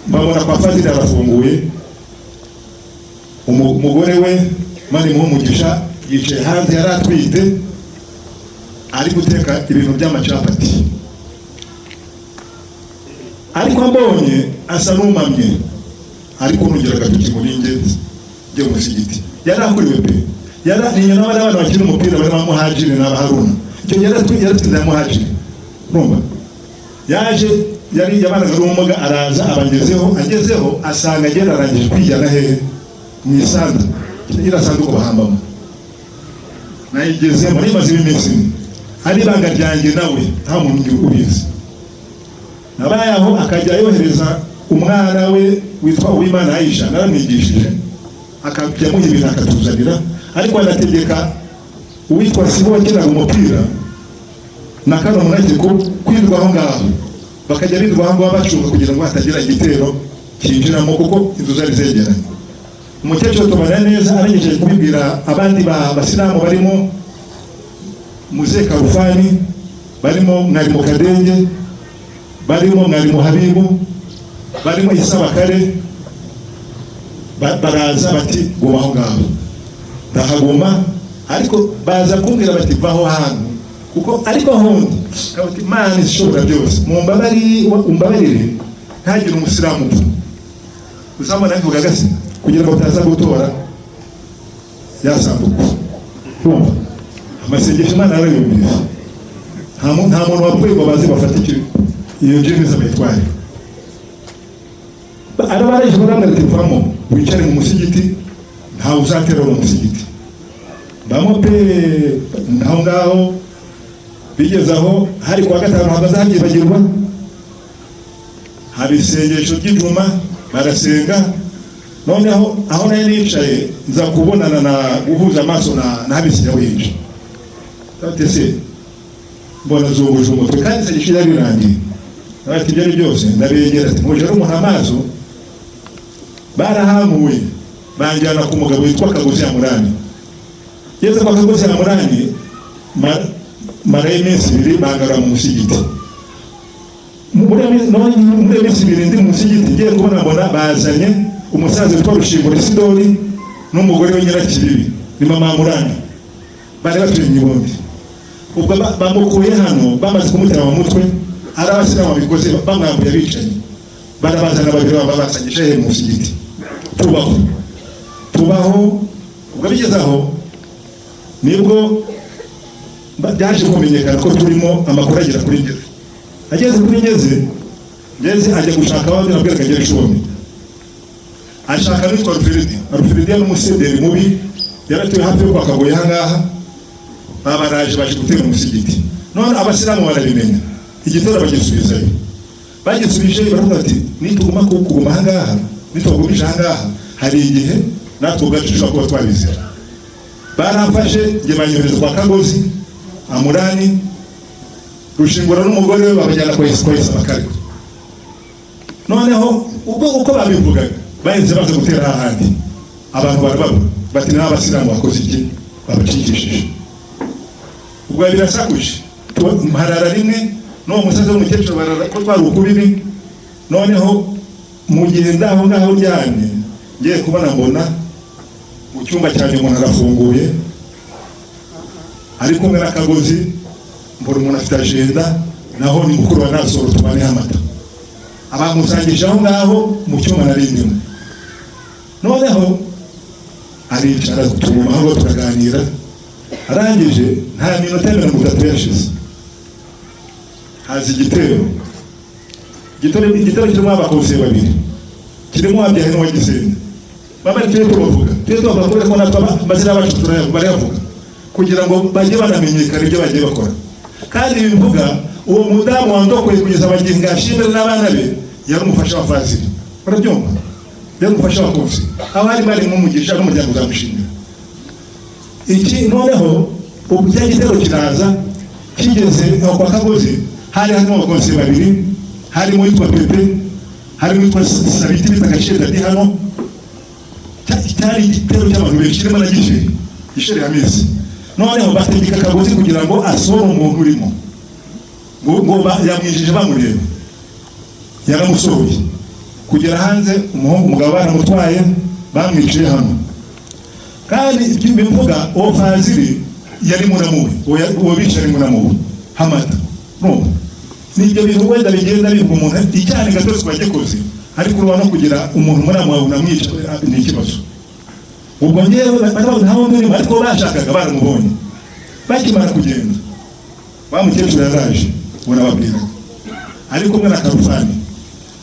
mbabona kwa Fadili arafunguye umugore we mani muhumugisha yicaye hanze yaratwite ari guteka ibintu by'amacapati ariko ambonye asa n'umamye ariko nugera gatuki muri ingenzi byo musigiti yarakuriwe pe niyo n'abana bakina umupira bari bamuhajire n'abaharuna icyo yaratsinze muhajire numva yaje yari yabanaga n'umuga araza agezeho asanga agenda arangije kwijyana hehe mu isanda irasanduko bahambamo nayigeze muri maze iminsi hari ibanga ryanjye nawe nta muntu ubizi nabaye aho akajya yohereza umwana we witwa Uwimana Aisha naramwigishije akajya mu ibintu akatuzanira ariko anategeka uwitwa Sibo wakinaga umupira na kano munake ko kwirwa aho ngaho bakajya birwa aho ngaho bacunga kugira ngo hatagira igitero kinjiramo kuko inzu zari zegeranye umukecuru tubana neza aragejeje kubibwira abandi basilamu barimo Muzee Karufani barimo Mwarimu Kadenge barimo Mwarimu Habibu barimo Isabakare baraza bati guma aho ngaho ndahaguma ariko baza kumbwira bati vaho hantu kuko ariko hundi kabati Imana ishobora byose umbabarire ntagire umusilamu uzamana bivuga gase kugira ngo utaza gutora yasambuka urumva amasengesho Imana arayumvise nta muntu wapfuye ngo baze bafate iyo jeniza bayitware arabareje baranga tivamo wicare mu musigiti nta uzatera mu musigiti bamo pe naho ngaho bigezaho hari kwa gatanu hagaze hagiye bagirwa hari isengesho ry'ijuma barasenga noneho aho nayo nicaye nza kubonana na guhuza amaso na habisinya winje tatese mbona zunguje umutwe kandi sagishira birangiye ati byari byose ndabegera ati muje rumu amaso barahamuye banjyana ku mugabo witwa Kagozi ya Murani yeze kwa Kagozi ya Murani maraye iminsi ibiri bangara mu musigiti muri iminsi ibiri ndi mu musigiti ngiye kubona mbona bazanye umusaza witwa Rushingura Sidoni n'umugore we Nyirakibibi ni mama Murani bari batuye Nyibondi ubwo bamukuye hano bamaze kumutera mu mutwe arabasira mu bikoze bamwambuye bicaye barabazana babiri babasangije mu musigiti tubaho ubwo bigezaho nibwo byaje kumenyekana ko turimo amakuru agira kuri ngeze ageze kuri ngeze ajya gushaka abandi nabwira kagera ishombe ashaka n'utwa Rufiridi n'umusederi mubi yaratuye hafi yo kwa Kagoye ahangaha babaraje baje gutera umusigiti none abasilamu barabimenya igitoro bagisubizayo bagisubije baravuga ati nituguma kuguma ahangaha nitugumisha ahangaha hari igihe natwe ubwacu kuba twabizera baramfashe nge banyohereza kwa Kagozi Amurani Rushingura n'umugore we babajyana kwa Isabakare noneho uko babivugaga bahenze baza gutera ahandi abantu barababura bati n'abasilamu bakoze iki babacikishije ubwo birasakuje mharara rimwe no musaza w'umukecuru barara ko twari ukubiri noneho mu gihe ndaho ngaho ryane ngiye kubona mbona mu cyumba cyane umuntu arafunguye ari kumwe n'akagozi, mbona umuntu afite agenda, naho ni mukuru wa Nasoro tubane amata, abamusangije aho ngaho mu cyumba narindimo. Noneho aricara tuguma aho turaganira, arangije nta minota 30 yashize haza igitero kirimo abakonseye babiri, kirimo Habyaye n'Uwagisenyi. Baba tubavuga ko natwe amazina bacu barayavuga kugira ngo bajye banamenyekana ibyo bagiye bakora. Kandi bivuga uwo mudamu wandokoye kugeza abagenga ashimira n'abana be yari umufasha wa Fazili. Barabyumva? Yari umufasha wa Konsi. Abari bari mu mugisha n'umuryango uzamushimira. Iki noneho ubujya gitero kiraza kigeze aho kwa Kagozi, hari harimo abakonseye babiri, harimo witwa Pepe, harimo witwa Sabiti bitagasheda ndi hano. Cyari igitero cy'abantu benshi kirimo na Gisheri Hamisi. Noneho bategeka Kagozi kugira ngo asohore umuntu urimo, ngo yamwijije bamureba, yaramusohoye kugera hanze. Umugabo baramutwaye bamwiciye hano. Kandi bivuga uwo Fazili yari muramuwe, uwo bica yari muramuwe Hamada. No, nibyo bintu wenda bigenda bivuga umuntu icyane gatose bagikoze, ariko urubano kugira umuntu muramuwe unamwica ni ikibazo. Ubwo ngewe ntaho muri ariko bashakaga baramubonye, bakimara kugenda bamukecuru yaraje unababwira, ari kumwe na Karufani,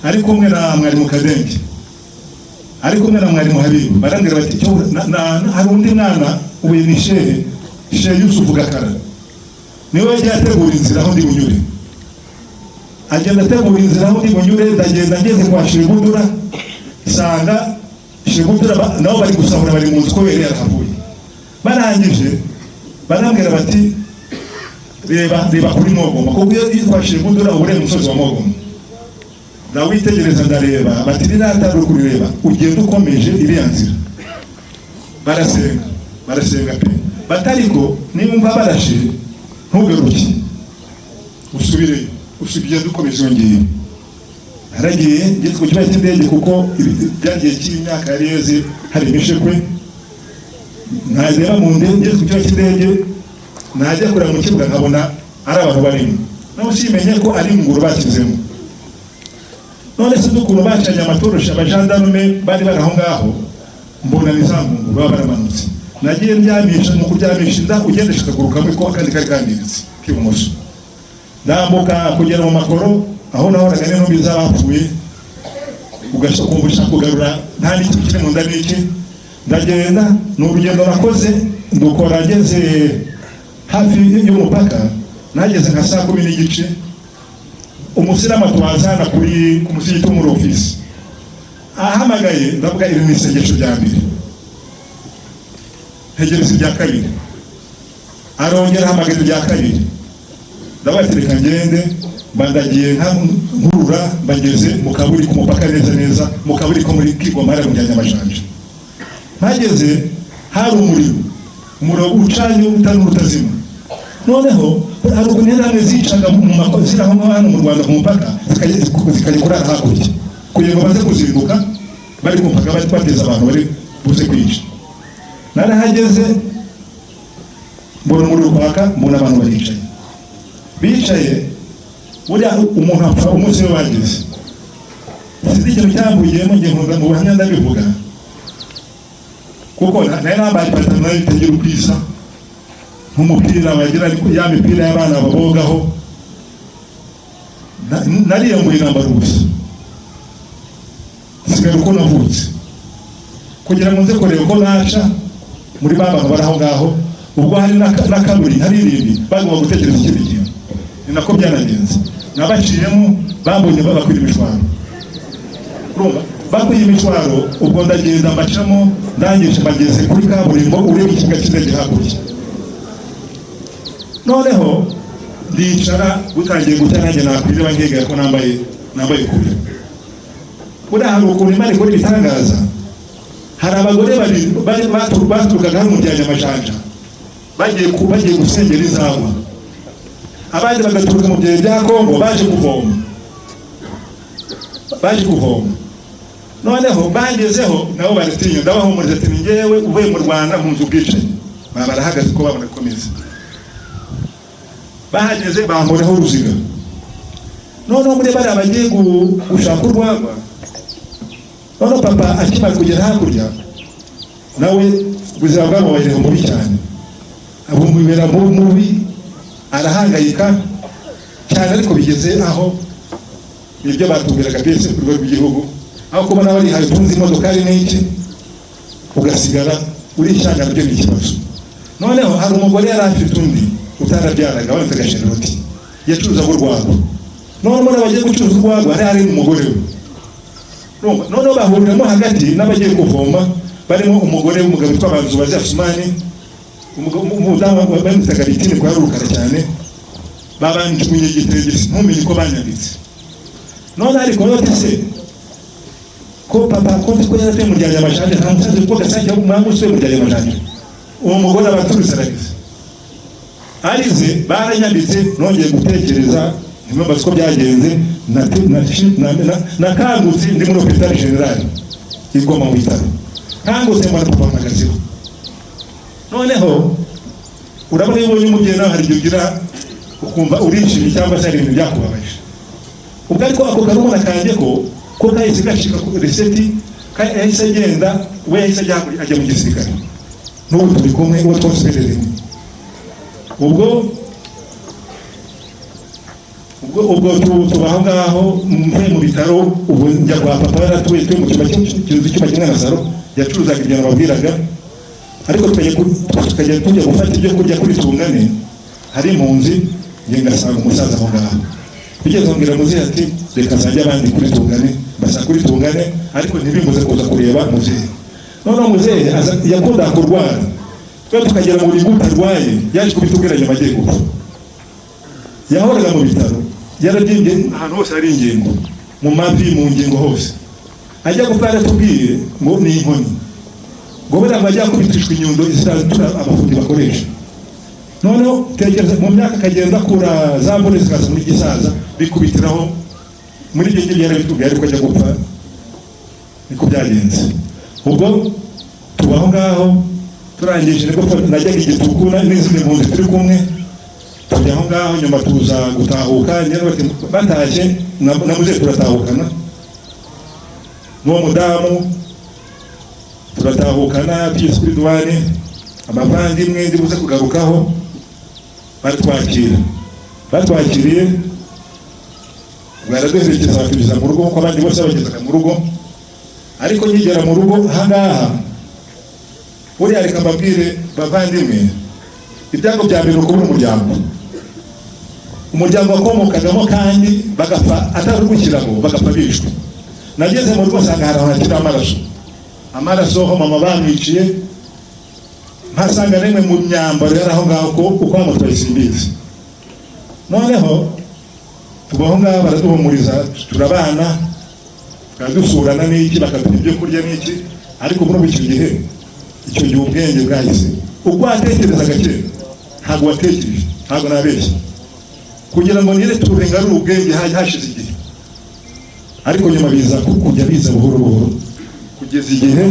ari kumwe na Mwarimu Kadenge, ari kumwe na Mwarimu Habibu. Barangira bati hari undi mwana ubuye ni Shehe Yusufu Gakara, niwe yagiye ategura inzira aho ndi bunyure. Agenda ategura inzira aho ndi bunyure, ndagenda ngeze kwa Shegudura, sanga Shegudura nabo bari gusahura, bari mu nzu ko yari yarahavuye. Barangije barambwira bati reba kuri Mogoma, kuko iyo yitwa Shegudura ure umusozi wa Mogoma. Ndawitegereza ndareba, bati nirataro kurireba ugenda ukomeje iriya nzira. Barasenga pe, batariko nimba barashe ntugaruke, usubire dukomeje yongeye. Haragiye ngeze ku kibazo cy'indege, kuko byagiye cy'imyaka yari yeze hari imishekwe. Nagera mu ndege, ngeze ku kibazo cy'indege, najya kureba mu kibuga nkabona ari abantu barimo, naho simenye ko ari inguru bakizemo. None se dukuru bacanye amatorosha, abajandarume bari bari aho ngaho, mbona nizamunguru baba baramanutse. Nagiye ndyamisha, mu kuryamisha inda ugendesha akaguru kamwe ko akandi kari kandiritse k'ibumoso. Ndambuka kugera mu makoro aho nahoraga n'intumbi z'abapfuye, ugashakumbusha kugarura nta n'iki kiri mu nda n'iki. Ndagenda, ni urugendo nakoze ndukora ngeze hafi y'umupaka, nageze nka saa 10:30. Umusirama tuwazana ku musigiti wo muri ofisi ahamagaye, ndavuga iri ni isengesho rya mbere, hegereza irya kabiri. Arongera ahamagaye irya kabiri, ndabatereka ngende, bandagiye nkurura, bageze mu kaburi ku mupaka neza, mu kaburi ko muri Kigoma hari mu Nyamajanja. Bageze hari umuriro ucanye utanu utazima. Noneho hari ukuntu zicaga mu makozi aho hano mu Rwanda ku mupaka, zikajya kurara hakurya kugira ngo baze kuzinduka bari ku mupaka, bari bateza abantu bari buze kwica. Narahageze mbona umuriro kwaka, mbona abantu bicaye uriya umuntu apfa umunsi we bageze. Sinzi ikintu cyambuyemo, ngiye mu buhamya ndabivuga, kuko nari nambaye ipantaro nayo itagira ukwisa, nk'umupira wagira ya mipira y'abana babogaho. Nariyambuye nambara ubusa, sigara uko navutse, kugira ngo nze kureba ko naca muri baba bari aho ngaho. Ubwo hari n'akaburi hari irindi, bagomba gutekereza ikindi kintu. Ni nako byanagenze, nabaciyemo bambonye babakwira imishwaro. Bakuye imishwaro, ubwo ndagenda mbacamo, ndangije mbageze kuri kaburimbo ureba ikibuga cy'indege hakurya. Noneho ndicara, butangiye gutangira nakwireba nkegera ko nambaye kure. Buriya hari ukuntu Imana ikora ibitangaza. Hari abagore bari baturukaga hano mu Nyamajanja, bagiye gusengera izagwa. Abandi bagaturuka mu bya Kongo baje kuvoma. noneho bagezeho nabo baratinya, ndabahumuriza ati ngewe uvuye mu Rwanda mpunze ubwicanyi. Barahagaze ko babona komeza. Bahageze bamureho uruziga. Noneho muri bari abagiye gushaka urwagwa, noneho papa akimara kugera hakurya nawe ubuzima bwamubayeho mubi cyane, abumubera mubi, arahangayika cyane. Ariko bigeze aho ibyo batubwiraga byose ku rwego rw'igihugu, aho kubona bari haye tunzi imodokari n'iki ugasigara uri cyangwa byo ni ikibazo. Noneho hari umugore yari afite undi utarabyaraga wanditaga Charlotte, yacuruza urwagwa. Noneho muri abagiye gucuruza urwagwa hari umugore we. Noneho bahuriramo hagati n'abagiye kuvoma, barimo umugore w'umugabo witwa Bazubazi Asumani, umudamu bamwitaga Bitini kwa rukara cyane, babanje kunyegitege ntumenye ko banyanditse. None ariko yotese ko papa konti ko yarate mu ryanya amajanje, nta musaza ko gasajya umwanguswe mu ryanya amajanje. Uwo mugore abaturutse aragize arize, baranyanditse nongeye gutekereza nimba ko byagenze, nakangutse ndi muri hôpital general igoma mu bitaro, kangutse mbona papa magaziho. Noneho urabona ibonye umubyeyi nawe hari ugira ukumva urishimye cyangwa se ari ibintu byakubabaje. Ubwo ariko ako karumuna kanjye ko kahise gashika ku reseti, kahise agenda, we yahise ajya mu gisirikare. N'ubu turi kumwe, uwo twose ubwo tubaho ngaho mvuye mu bitaro. Ubu njya kwa papa yaratuye mu cyumba kimwe na saro, yacuruzaga ibyo nababwiraga. Ariko tukajya tujya gufata ibyo kurya kuri Tungane, hari impunzi, njye ngasanga umusaza aho ngaho. Bigeze mbwira muzehe ati reka nzajya abandi kuri Tungane, basa kuri Tungane, ariko ntibimbuze kuza kureba muzehe. Noneho muzehe yakunda kurwara, twe tukagera mu bigo arwaye, yaje kubitubwira nyuma agiye gupfa. Yahoraga mu bitaro, yarabyimbye ahantu hose hari ingingo, mu mavi, mu ngingo hose. Ajya gupfa aratubwiye ngo ni inkoni, ngo bera bajya kubitishwa inyundo iziratura abafundi bakoresha. Noneho tekereza mu myaka kagenda kura za mbone zikaza muri gisaza, bikubitiraho muri ibyo ngibyo yarabitubwiye, ariko ajya gupfa niko byagenze. Ubwo tubaho ngaho, turangije niko najyaga Igituku n'izindi mpunzi turi kumwe, tujya aho ngaho. Nyuma tuza gutahuka, batashye namuze turatahukana n'uwo mudamu, turatahukana tugeze kuri duwane. Abavandimwe ndibuze kugarukaho batwakiriye, baraduherekeza batugeza mu rugo, kuko abandi bose bagezaga mu rugo. Ariko nkigera mu rugo ahangaha, buriya reka mbabwire bavandimwe, ibyago bya mbere ukubura umuryango wakomokagamo, kandi bagapfa atari gushyiraho, bagapfa bishwe. Nageze mu rugo nsanga hari ahantu hakiri amaraso ho mama bamwiciye, mpasanga rimwe mu myambaro yari aho ngaho uko bamutwaye simbizi. Noneho tubaho ngaho, baraduhumuriza, turabana, tukadusurana n'iki, bakatuha ibyo kurya n'iki. Ariko muri icyo gihe ubwenge bwahise. Uko watekerezaga kera ntabwo watekereje, ntabwo nabeshye, kugira ngo nire turengarure ubwenge hashize igihe. Ariko nyuma biza kujya biza buhoro buhoro, kugeza igihe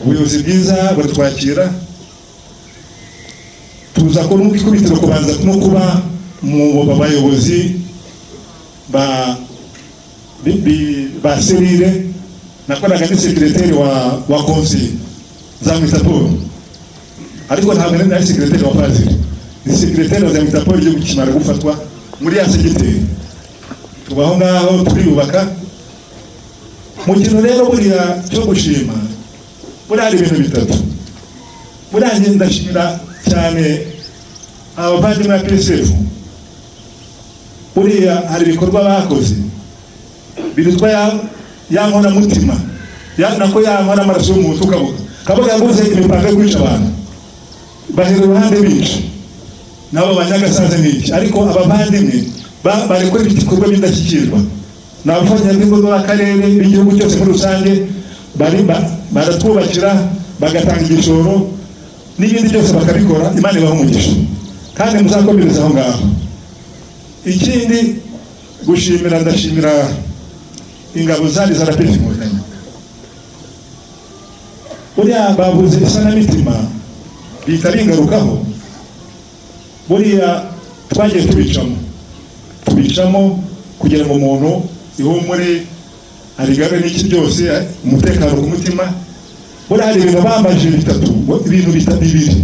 ubuyobozi bwiza baratwakira, tuza ko n'uko ikubitiro kubanza no kuba mu bayobozi ba serire. Nakoraga ni sekreteri wa konsi Nzamwita Paul, ariko ntabwo nari sekreteri wa Fazil, ni sekreteri wa Nzamwita Paul yo gukimara gufatwa muri ya segiteri. Tubaho ngaho turiyubaka. Mu kintu rero buriya cyo gushima, buriya hari ibintu bitatu. Buriya ndashimira cyane abavandimwe ba PSF. Buriya hari ibikorwa bakoze birutwa yankora mutima, nako yankora amaraso y'umuntu, kavuga yaguze imipanga yo kwica abantu, bahera uruhande bica nabo banyagasaze n'iki. Ariko abavandimwe barekora ibikorwa b'indashyikirwa, n'abafatanyabikorwa b'akarere b'igihugu cyose muri rusange, baratwubakira, bagatanga igishoro n'ibindi byose bakabikora. Imana ibaha umugisha kandi muzakomereza aho ngaho. Ikindi gushimira, ndashimira ingabo zari zarapeze inkotanyi. buriya babuze isanamitima bihita bingarukaho. Buriya twagiye tubicamo kugira ngo umuntu ihumure arigabe n'iki byose umutekano ku mutima. Buriya hari ibintu bambaje bitatu, ibintu bibiri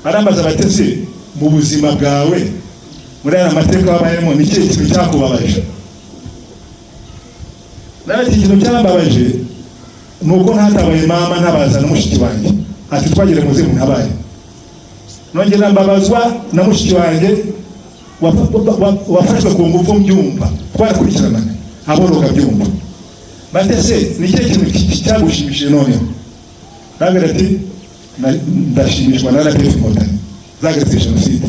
barambaza batese mu buzima bwawe muri aya mateka wabayemo ni ikihe kintu cyakubabaje? Nabati ikintu cyambabaje nuko ntatabaye mama ntabaza na mushiki wanjye, ati twagire muzimu ntabaye. Nongera mbabazwa na mushiki wanjye wafashwe ku ngufu mbyumva, twarakurikiranaga aboroga byumva. Batese ni ikihe kintu cyagushimishije noneho? Nabwira ati ndashimishwa na RPF Inkotanyi zagarutse jenoside.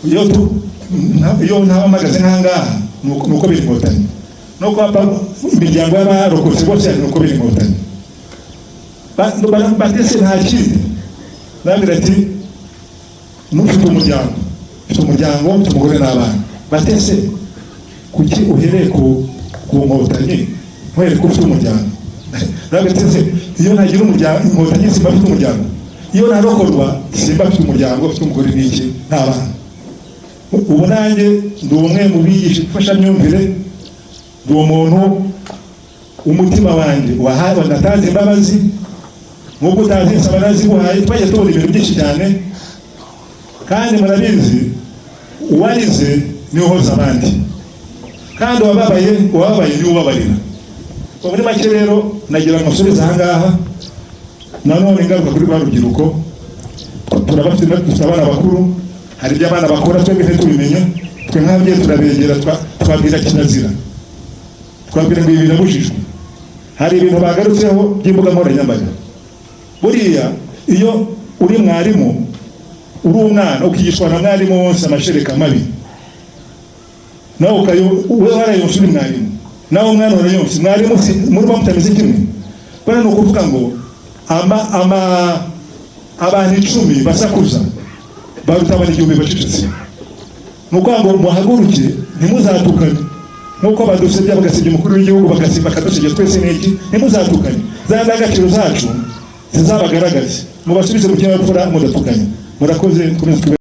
Iyo ntabamagaze nk'ahangaha nuko biri Inkotanyi, nuko imiryango y'abarokotse bose nuko biri Inkotanyi. Batese nta kindi. Nabwira ati nufite umuryango, ufite umugore n'abana. Batese kuki uhereye ku Nkotanyi ntuhere ko ufite umuryango? Nabwira ati iyo nagira umuryango Inkotanyi simba afite umuryango, iyo narokorwa simba afite umuryango, ufite umugore n'iki n'abana. Ubu nanjye ndi umwe mu bigisha imfashamyumvire, ndi umuntu umutima wanjye wahawe natanze imbabazi nk'uko utazi nsaba naziguhaye. Twajya tubona ibintu byinshi cyane kandi murabizi uwarize niwe uhoza abandi kandi uwababaye niwe ubabarira. Muri make rero nagira ngo nsubize ahangaha nanone ingaruka kuri ba rubyiruko. Dufite abana bakuru, hari ibyo abana bakora twebwe ntitubimenye. Twe nk'ababyeyi turabegera twabwira kirazira, twabwira ngo ibi birabujijwe. Hari ibintu bagarutseho by'imbuga nkoranyambaga. Buriya iyo uri mwarimu uri umwana ukigishwa na mwarimu wose amashereka mabi, nawe we warayonse uri mwarimu, nawe umwana warayonse mwarimu, muri bamutameze kimwe. Bwana ni ukuvuga ngo abantu 10 basakuza baruta abantu 1000 bacecetse. Nuko ngo muhaguruke ntimuzatukane, nuko badusebya bagasebya umukuru w'igihugu bakadusebya twese n'iki, ntimuzatukane. Za ndangagaciro zacu zizabagaragaze, mubasubize mu kinyabupfura mudatukanye. Murakoze.